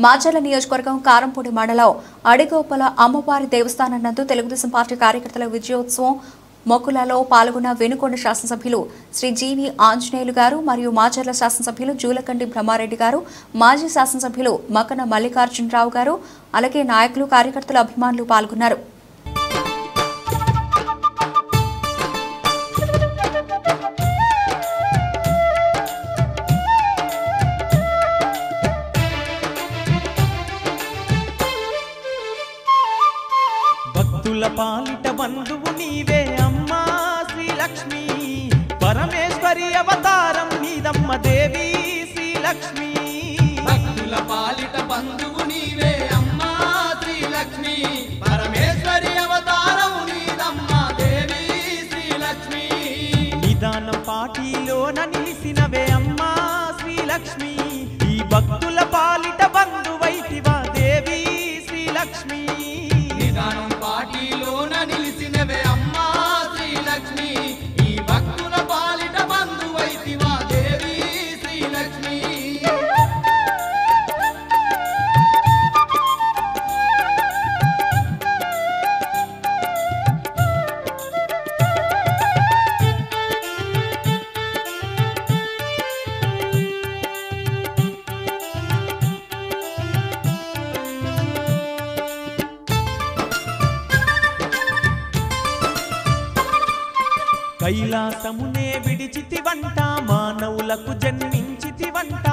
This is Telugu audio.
మాచర్ల నియోజకవర్గం కారంపూడి మండలం అడిగోపల అమ్మవారి దేవస్థానం నందు తెలుగుదేశం పార్టీ కార్యకర్తల విజయోత్సవం మొక్కులలో పాల్గొన్న వెనుకొండ శాసనసభ్యులు శ్రీ జీవి ఆంజనేయులు గారు మరియు మాచర్ల శాసనసభ్యులు జూలకండి బ్రహ్మారెడ్డి గారు, మాజీ శాసనసభ్యులు మకన మల్లికార్జునరావు గారు, అలాగే నాయకులు, కార్యకర్తలు, అభిమానులు పాల్గొన్నారు. పాలిట బంధువు నీవే అమ్మా శ్రీలక్ష్మి, పరమేశ్వరి అవతారం నీదమ్మ దేవి శ్రీలక్ష్మి. భక్తుల పాలిట బంధువు నీవే అమ్మా శ్రీలక్ష్మి, పరమేశ్వరి అవతారం నీదమ్మ దేవి శ్రీలక్ష్మి. నిదానం పాటిలోన నిలిసినవే అమ్మా శ్రీలక్ష్మి, ఈ భక్తుల పాలిట బంధువైతివా దేవి శ్రీలక్ష్మి. నిదానం పాటిలోన నిలిసినవే అమ్మా శ్రీలక్ష్మి, ఈ భక్తుల పాలిట బంధువైతివా దేవి శ్రీలక్ష్మి. కైలాసమునే విడిచితివంట, మానవులకు జన్మించితివంట.